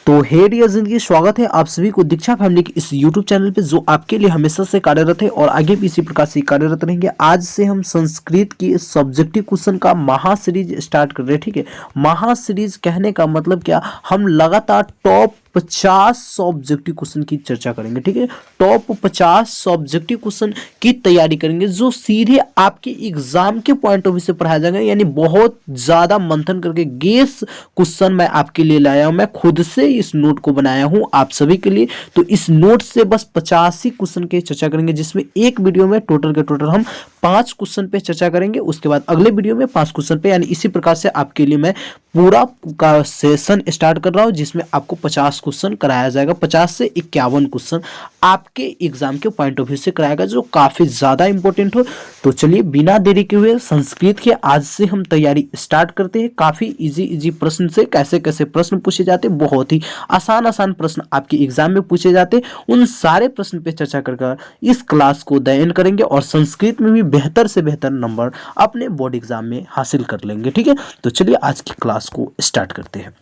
तो हे डियर जिंदगी, स्वागत है आप सभी को दीक्षा फैमिली के इस यूट्यूब चैनल पे जो आपके लिए हमेशा से कार्यरत है और आगे भी इसी प्रकार से कार्यरत रहेंगे। आज से हम संस्कृत की सब्जेक्टिव क्वेश्चन का महा सीरीज स्टार्ट कर रहे हैं। ठीक है, महा सीरीज कहने का मतलब क्या, हम लगातार टॉप 50 ऑब्जेक्टिव क्वेश्चन की चर्चा करेंगे। ठीक है, टॉप 50 ऑब्जेक्टिव क्वेश्चन की तैयारी करेंगे जो सीधे आपके एग्जाम के पॉइंट ऑफ व्यू से पढ़ाया जाएगा। यानी बहुत ज्यादा मंथन करके गेस क्वेश्चन मैं आपके लिए लाया हूं, मैं खुद से इस नोट को बनाया हूं आप सभी के लिए। तो इस नोट से बस 50 ही क्वेश्चन की चर्चा करेंगे, जिसमें एक वीडियो में टोटल के टोटल हम 5 क्वेश्चन पे चर्चा करेंगे, उसके बाद अगले वीडियो में 5 क्वेश्चन पे। यानी इसी प्रकार से आपके लिए मैं पूरा का सेशन स्टार्ट कर रहा हूं, जिसमें आपको 50 क्वेश्चन कराया जाएगा। 50 से 51 क्वेश्चन आपके एग्जाम के पॉइंट ऑफ व्यू से कराएगा, जो काफी ज्यादा इंपॉर्टेंट हो। तो चलिए बिना देरी के हुए संस्कृत के आज से हम तैयारी स्टार्ट करते हैं। काफी इजी प्रश्न से कैसे कैसे प्रश्न पूछे जाते, बहुत ही आसान प्रश्न आपके एग्जाम में पूछे जाते, उन सारे प्रश्न पे चर्चा कर इस क्लास को द एंड करेंगे और संस्कृत में भी बेहतर से बेहतर नंबर अपने बोर्ड एग्जाम में हासिल कर लेंगे। ठीक है, तो चलिए आज की क्लास को स्टार्ट करते हैं।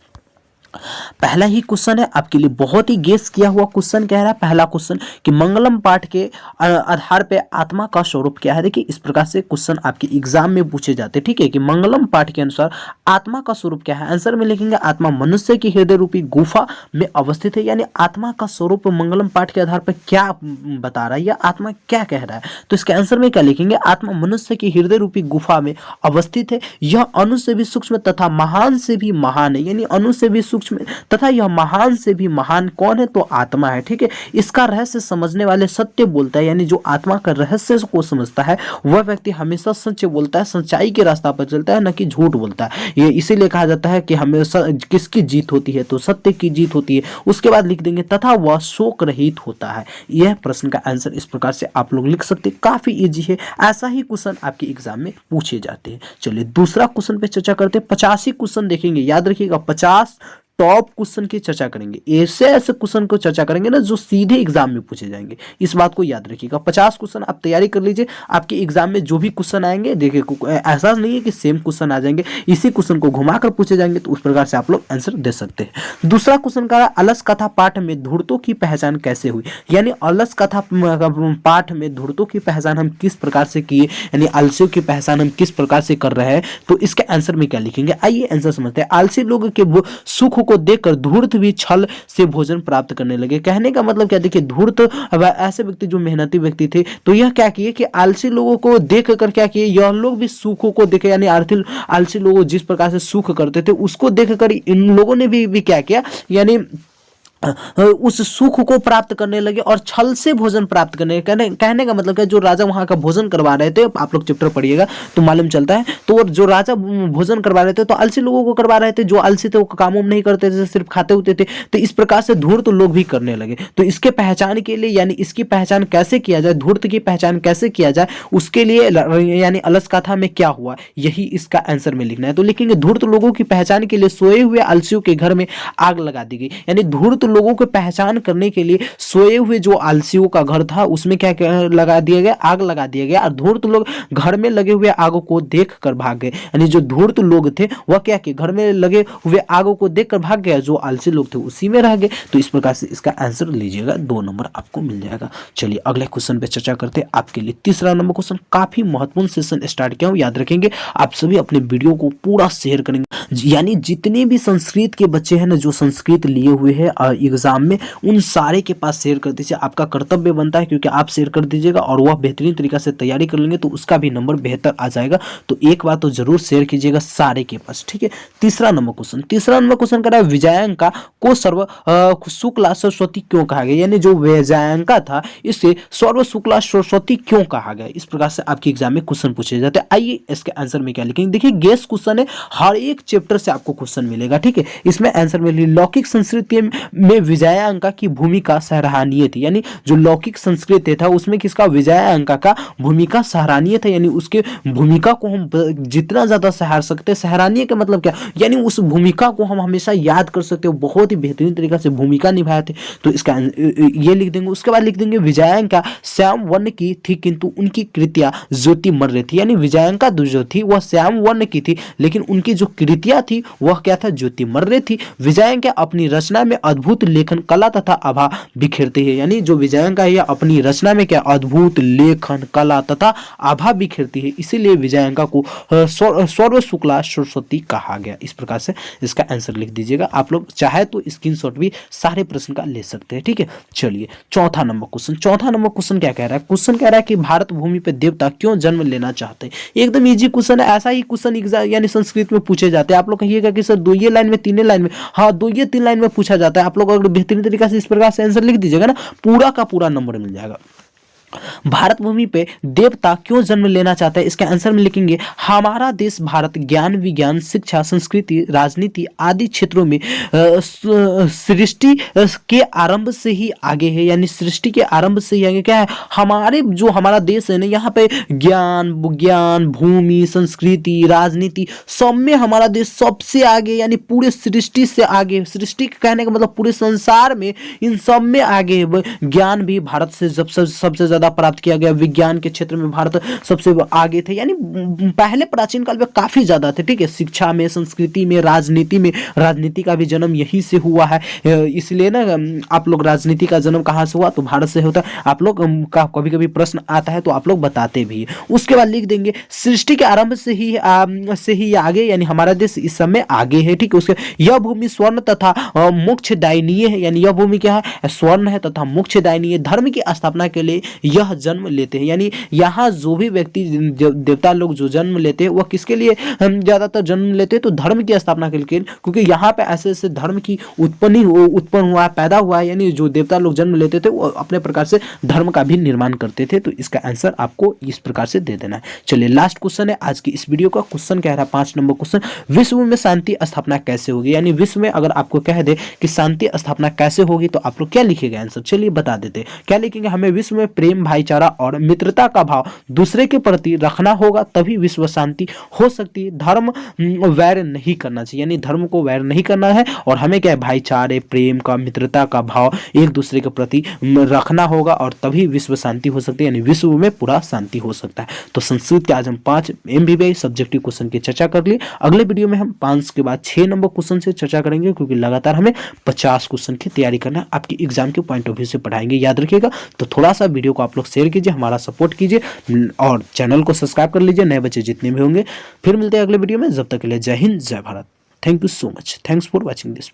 पहला ही क्वेश्चन है आपके लिए, बहुत ही गेस किया हुआ क्वेश्चन कह रहा है। पहला क्वेश्चन कि मंगलम पाठ के आधार पे आत्मा का स्वरूप क्या है। देखिए इस प्रकार से क्वेश्चन आपके एग्जाम में पूछे जाते हैं। ठीक है, कि मंगलम पाठ के अनुसार आत्मा का स्वरूप क्या है। आंसर में लिखेंगे आत्मा मनुष्य की हृदय रूपी गुफा में अवस्थित है। यानी आत्मा का स्वरूप मंगलम पाठ के आधार पर क्या बता रहा है, या आत्मा क्या कह रहा है। तो इसके आंसर में क्या लिखेंगे, आत्मा मनुष्य की हृदय रूपी गुफा में अवस्थित है। यह अणु से भी सूक्ष्म तथा महान से भी महान है। यानी अणु से भी सूक्ष्म तथा यह महान से भी महान कौन है, तो आत्मा है। ठीक है, इसका रहस्य समझने वाले सत्य बोलता है। यानी जो आत्मा का रहस्य को समझता है वह व्यक्ति हमेशा सच बोलता है, सच्चाई के रास्ता पर चलता है, न कि झूठ बोलता है। ये इसीलिए कहा जाता है कि हमेशा किसकी जीत होती है, तो सत्य की जीत होती है। उसके बाद लिख देंगे तथा वह शोक रहित होता है। यह प्रश्न का आंसर इस प्रकार से आप लोग लिख सकते हैं, काफी इजी है। ऐसा ही क्वेश्चन आपके एग्जाम में पूछे जाते हैं। चलिए दूसरा क्वेश्चन पे चर्चा करते हैं। 50 ही क्वेश्चन देखेंगे, याद रखिएगा 50 टॉप क्वेश्चन की चर्चा करेंगे। ऐसे क्वेश्चन को चर्चा करेंगे ना जो सीधे एग्जाम में पूछे जाएंगे, इस बात को याद रखिएगा। 50 क्वेश्चन आप तैयारी कर लीजिए, आपके एग्जाम में जो भी क्वेश्चन आएंगे, देखिए ऐसा नहीं है कि सेम क्वेश्चन आ जाएंगे, इसी क्वेश्चन को घुमाकर पूछे जाएंगे, तो उस प्रकार से आप लोग आंसर दे सकते हैं। दूसरा क्वेश्चन का अलस कथा पाठ में धूर्तों की पहचान कैसे हुई। यानी अलस कथा पाठ में धूर्तों की पहचान हम किस प्रकार से किए, यानी आलसियों की पहचान हम किस प्रकार से कर रहे हैं, तो इसके आंसर में क्या लिखेंगे, आइए आंसर समझते हैं। आलसी लोग के सुख को देखकर धूर्त भी छल से भोजन प्राप्त करने लगे। कहने का मतलब क्या, देखिए धूर्त ऐसे व्यक्ति जो मेहनती व्यक्ति थे, तो यह क्या किए कि आलसी लोगों को देख कर क्या किए, यह लोग भी सुखों को देखे। यानी आलसी लोग जिस प्रकार से सुख करते थे उसको देखकर इन लोगों ने भी क्या किया, यानी उस सुख को प्राप्त करने लगे और छल से भोजन प्राप्त करने। कहने का मतलब क्या, जो राजा वहां का भोजन करवा रहे थे, आप लोग चैप्टर पढ़िएगा तो मालूम चलता है, तो जो राजा भोजन करवा रहे थे तो आलसी लोगों को करवा रहे थे। जो आलसी थे वो काम नहीं करते थे, सिर्फ खाते होते थे। तो इस प्रकार से धूर्त लोग भी करने लगे। तो इसके पहचान के लिए, यानी इसकी पहचान कैसे किया जाए, धूर्त की पहचान कैसे किया जाए, उसके लिए यानी अलस कथा में क्या हुआ, यही इसका आंसर में लिखना है। तो लिखेंगे धूर्त लोगों की पहचान के लिए सोए हुए आलसियों के घर में आग लगा दी गई। यानी धूर्त लोगों को पहचान करने के लिए सोए हुए जो आलसियों का घर था उसमें क्या लगा दिया गया, आग लगा दिया गया। और धूर्त लोग घर में लगे हुए आग को देखकर भाग गए। यानी जो धूर्त लोग थे वह क्या किए, घर में लगे हुए आग को देखकर भाग गया, जो आलसी लोग थे उसी में रह गए। तो इस प्रकार से इसका आंसर लीजिएगा, 2 नंबर आपको मिल जाएगा। चलिए अगले क्वेश्चन पे चर्चा करते हैं। आपके लिए तीसरा नंबर क्वेश्चन, काफी महत्वपूर्ण सेशन स्टार्ट किया हूं, याद रखेंगे। आप सभी अपने वीडियो को पूरा शेयर करेंगे, यानी जितने भी संस्कृत के बच्चे हैं ना, जो संस्कृत लिए हुए हैं एग्जाम में, उन सारे के पास शेयर कर दीजिए। आपका कर्तव्य बनता है, क्योंकि आप शेयर कर दीजिएगा और वह बेहतरीन तरीका से तैयारी कर लेंगे तो उसका भी नंबर बेहतर आ जाएगा। तो एक बात तो जरूर शेयर कीजिएगा सारे के पास। ठीक है, तीसरा नंबर क्वेश्चन कर रहा है, विजयांका को सर्व शुक्ला सरस्वती क्यों कहा गया। यानी जो विजयांका था इसे सर्व शुक्ला सरस्वती क्यों कहा गया। इस प्रकार से आपके एग्जाम में क्वेश्चन पूछे जाते हैं। आइए इसके आंसर में क्या लिखेंगे, देखिए गेस क्वेश्चन है, हर एक चैप्टर से आपको क्वेश्चन मिलेगा। ठीक है, इसमें आंसर में लौकिक संस्कृत में विजयांका की भूमिका सराहनीय थी। यानी जो लौकिक संस्कृत था उसमें किसका, विजयांका का भूमिका सराहनीय था। यानी उसके भूमिका को हम जितना ज्यादा सराह सकते हैं, सराहनीय का मतलब क्या, यानी उस भूमिका को हम हमेशा याद कर सकते हो, बहुत ही बेहतरीन तरीके से भूमिका निभाए थे। तो इसका ये लिख देंगे। उसके बाद लिख देंगे विजयांका श्याम वर्ण की थी किंतु उनकी कृतियां ज्योतिमर्य थी। यानी विजयांका जो थी वह श्याम वर्ण की थी लेकिन उनकी जो कृतियां थी वह क्या था, ज्योतिमर्य थी। विजयांका अपनी रचना में अद्भुत लेखन कला तथा आभा बिखेरती है। यानी जो विजयांका है अपनी रचना में क्या, अद्भुत लेखन कला तथा आभा बिखेरती है, इसीलिए विजयांका को सर्व शुक्ला सरस्वती कहा गया। इस प्रकार से इसका आंसर लिख दीजिएगा। आप लोग चाहे तो स्क्रीनशॉट भी सारे प्रश्न का ले सकते हैं। ठीक है, चलिए चौथा नंबर क्वेश्चन क्या कह रहा है। क्वेश्चन कह रहा है कि भारत भूमि पे देवता क्यों जन्म लेना चाहते हैं। एकदम इजी क्वेश्चन है, ऐसा ही क्वेश्चन यानी संस्कृत में पूछे जाते हैं। आप लोग कहिएगा कि सर 2 लाइन में 3 लाइन में, हाँ 2-3 लाइन में पूछा जाता है। आप लोग अगर बेहतरीन तरीके से इस प्रकार से आंसर लिख दीजिएगा ना, पूरा का पूरा नंबर मिल जाएगा। भारत भूमि पे देवता क्यों जन्म लेना चाहता है, इसके आंसर में लिखेंगे हमारा देश भारत ज्ञान विज्ञान शिक्षा संस्कृति राजनीति आदि क्षेत्रों में सृष्टि के आरंभ से ही आगे है। यानी सृष्टि के आरंभ से ही आगे क्या है, हमारा देश है ना, यहाँ पे ज्ञान विज्ञान भूमि संस्कृति राजनीति सब में हमारा देश सबसे आगे, यानी पूरे सृष्टि से आगे। सृष्टि कहने का मतलब पूरे संसार में इन सब में आगे है। ज्ञान भी भारत से सबसे ज्यादा प्राप्त किया गया, विज्ञान के क्षेत्र में भारत सबसे आगे थे, यानी पहले प्राचीन काल में काफी ज्यादा थे। ठीक है, शिक्षा में संस्कृति में राजनीति का भी जन्म यहीं से हुआ है। इसलिए ना आप लोग राजनीति का जन्म कहाँ से हुआ, तो भारत से होता है। आप लोग का कभी कभी प्रश्न आता है तो आप लोग बताते भी। उसके बाद लिख देंगे सृष्टि के आरंभ से ही आगे, यानी हमारा देश इस समय आगे है। ठीक है, उसके यह भूमि स्वर्ण तथा मोक्षदायिनीय है। यानी यह भूमि क्या है, स्वर्ण है तथा मोक्षदायिनीय। धर्म की स्थापना के लिए यह जन्म लेते हैं। यानी यहाँ जो भी व्यक्ति देवता लोग जो जन्म लेते हैं वह किसके लिए ज्यादातर जन्म लेते हैं, तो धर्म की स्थापना के लिए, क्योंकि यहाँ पे ऐसे ऐसे धर्म की उत्पन्न हुआ है, पैदा हुआ है। यानी जो देवता लोग जन्म लेते थे वो अपने प्रकार से धर्म का भी निर्माण करते थे। तो इसका आंसर आपको इस प्रकार से दे देना है। चलिए लास्ट क्वेश्चन है आज की इस वीडियो का। क्वेश्चन कह रहा है 5 नंबर क्वेश्चन, विश्व में शांति स्थापना कैसे होगी। यानी विश्व में अगर आपको कह दे कि शांति स्थापना कैसे होगी तो आप लोग क्या लिखेगा आंसर, चलिए बता देते। क्या लिखेंगे, हमें विश्व में प्रेम भाईचारा और मित्रता का भाव दूसरे के प्रति रखना होगा, तभी विश्व शांति हो सकती है। धर्म वैर नहीं करना चाहिए, यानी धर्म को वैर नहीं करना है, और हमें क्या है, भाईचारे प्रेम का मित्रता का भाव एक दूसरे के प्रति रखना होगा, और तभी विश्व शांति हो सकती है, यानी विश्व में पूरा शांति हो सकता है। तो संस्कृत के आज हम 5 MBBI सब्जेक्टिव क्वेश्चन की चर्चा कर लिए। अगले वीडियो में हम 5 के बाद 6 नंबर क्वेश्चन से चर्चा करेंगे, क्योंकि लगातार हमें 50 क्वेश्चन की तैयारी करना है, आपकी एग्जाम के पॉइंट ऑफ व्यू से पढ़ाएंगे, याद रखिएगा। तो थोड़ा सा वीडियो को आप लोग शेयर कीजिए, हमारा सपोर्ट कीजिए और चैनल को सब्सक्राइब कर लीजिए, नए बच्चे जितने भी होंगे। फिर मिलते हैं अगले वीडियो में, जब तक के लिए जय हिंद जय Bharat. Thank you so much, thanks for watching this.